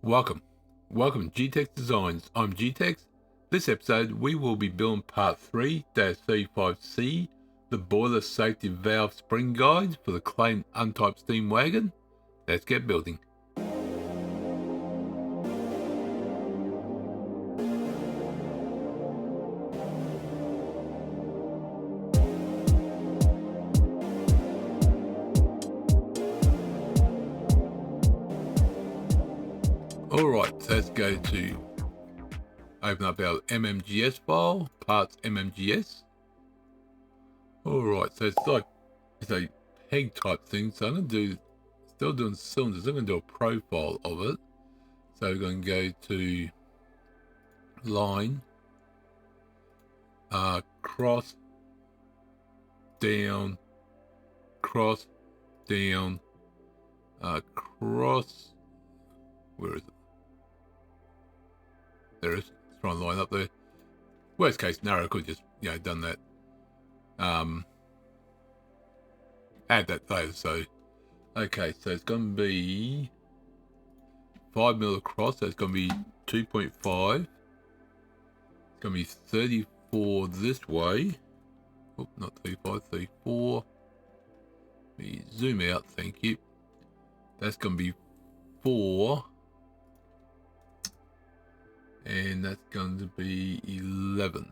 Welcome G-Tex Designs. I'm G-Tex. This episode we will be building part 3-35C, the boiler safety valve spring guide for the Clayton Undertype steam wagon. Let's get building. Alright, so let's go to open up our MMGS file, parts MMGS. Alright, so it's a peg type thing, so I'm going to do, still doing cylinders, I'm going to do a profile of it. So we're going to go to line, cross, down, cross, down, cross, where is it? There it is. Let's try and line up there. Worst case scenario, I could just, done that. Add that later. So, okay, so it's going to be 5mm across. So it's going to be 2.5. It's going to be 34 this way. Oh, not 35, 34. Let me zoom out. Thank you. That's going to be 4. And that's going to be 11.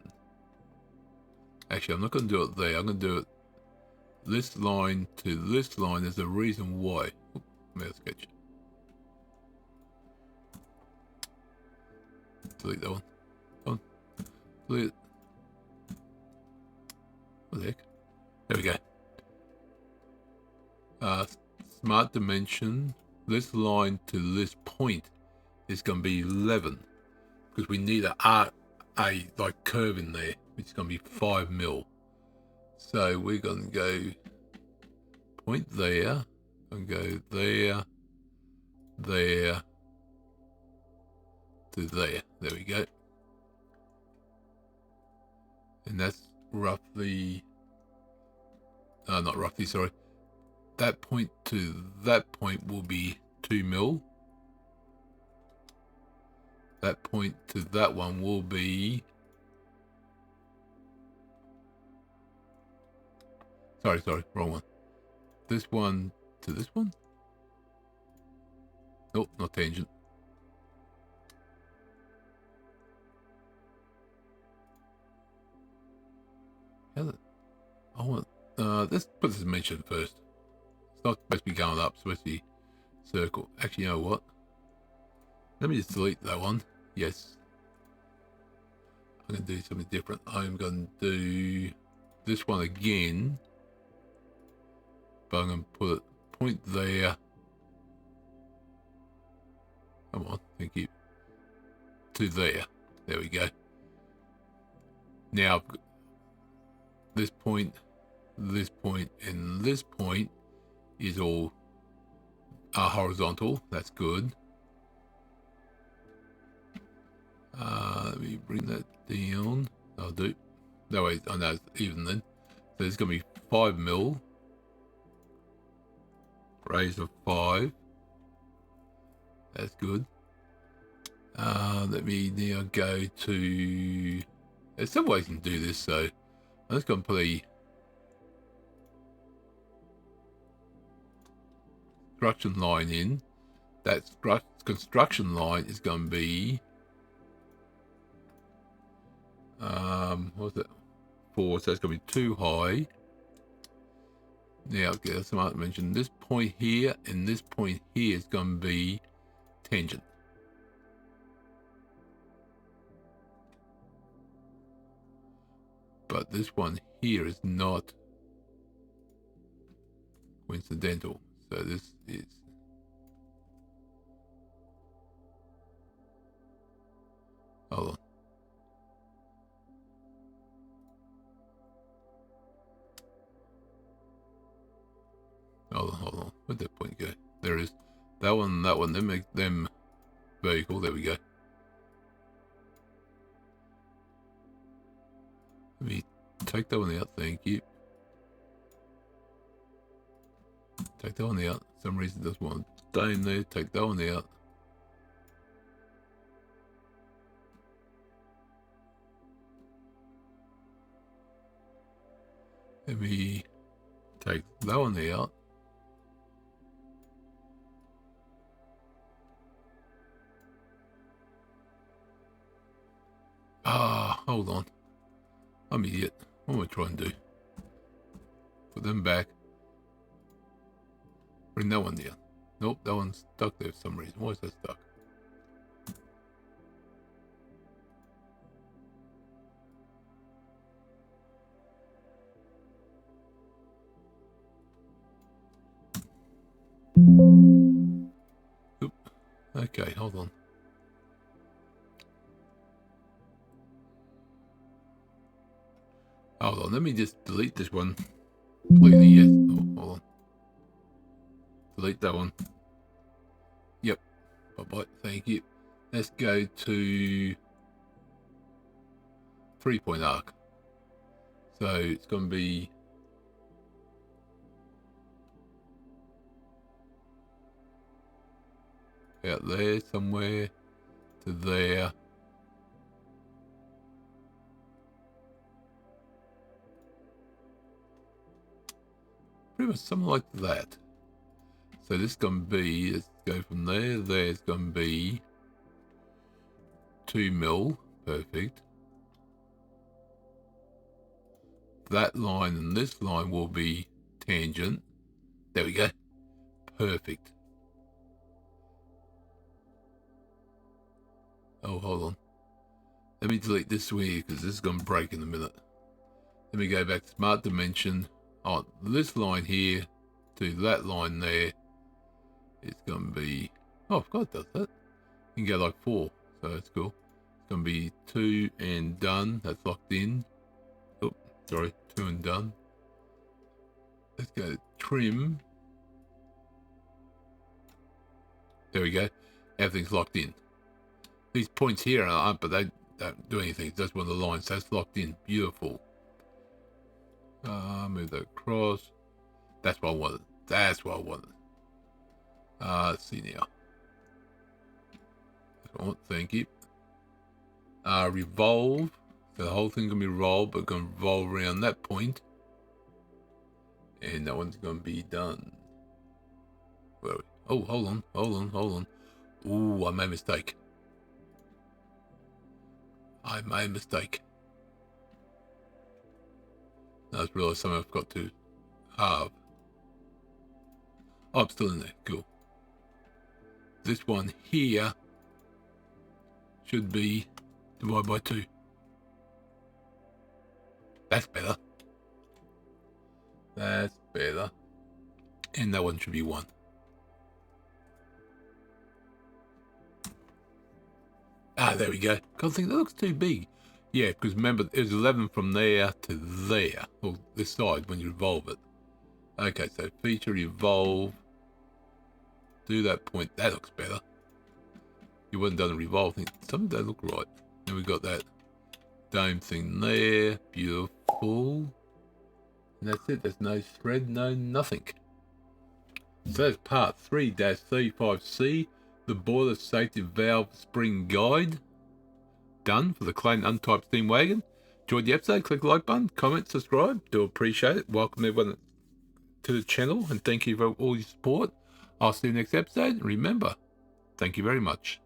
Actually, I'm not going to do it there. I'm going to do it this line to this line. There's a reason why. Oh, mouse sketch. Delete that one. Come on. Delete it. What the heck? There we go. Smart dimension. This line to this point is going to be 11. Because we need a like curve in there, which is going to be 5mm. So we're going to go point there, and go there, there, to there. There we go. And that's roughly, not roughly, sorry. That point to that point will be 2mm. That point to that one will be, sorry, wrong one. This one to this one? Nope, not tangent. I want, let's put this dimension first. It's not supposed to be going up, it's supposed to be circle. Actually, you know what? Let me just delete that one. Yes. I'm going to do something different. I'm going to do this one again. But I'm going to put a point there. Come on, thank you. To there. There we go. Now, this point, and this point is all horizontal. That's good. Let me bring that down. I'll do. That way I know it's even then. So it's going to be 5mm. Raise of 5. That's good. Let me now go to. There's some ways you can do this, so I'm just going to put a construction line in. That construction line is going to be. What's it? 4, so it's going to be too high. Now, okay, smart to mention this point here and this point here is going to be tangent. But this one here is not coincidental. So this is. Hold on. Hold on. Where'd that point go? There it is. That one, they make them vertical. There we go. Let me take that one out, thank you. Take that one out. For some reason it doesn't want to stay in there. Take that one out. Let me take that one out. Ah, hold on. I'm an idiot. What am I trying to do? Put them back. Bring that one down. Nope, that one's stuck there for some reason. Why is that stuck? Oop. Okay, hold on. Hold on, let me just delete this one completely. Yes. Oh, hold on. Delete that one. Yep. Bye-bye. Thank you. Let's go to 3-point arc. So it's going to be out there somewhere to there. Pretty much something like that. So this is going to be, let's go from there. There's going to be 2 mil. Perfect. That line and this line will be tangent. There we go. Perfect. Oh, hold on. Let me delete this weird because this is going to break in a minute. Let me go back to Smart Dimension. On this line here to that line there, it's going to be... Oh, I forgot it does that. You can go like 4, so that's cool. It's going to be 2 and done. That's locked in. Oh, sorry. 2 and done. Let's go to trim. There we go. Everything's locked in. These points here aren't, but they don't do anything. That's one of the lines. That's locked in. Beautiful. Move that across. That's what I wanted. That's what I wanted. Let's see now. That's what I want. Thank you. Revolve. So the whole thing's going to be rolled, but going to revolve around that point. And that one's going to be done. Where are we? Oh, hold on. Hold on. Hold on. Ooh, I made a mistake. I made a mistake. I just realised something I've got to halve. Oh, I'm still in there. Cool. This one here should be divided by 2. That's better. That's better. And that one should be 1. Ah, there we go. I think that looks too big. Yeah, because remember, it was 11 from there to there. Or this side when you revolve it. Okay, so feature revolve. Do that point. That looks better. You wouldn't done a revolve thing. Something don't look right. Then we got that dome thing there. Beautiful. And that's it. There's no thread, no nothing. So that's part 3-35C. The boiler safety valve spring guide. Done for the Clayton Undertype steam wagon. Enjoyed the episode? Click the like button, comment, subscribe. Do appreciate it. Welcome everyone to the channel and thank you for all your support. I'll see you next episode. Remember, thank you very much.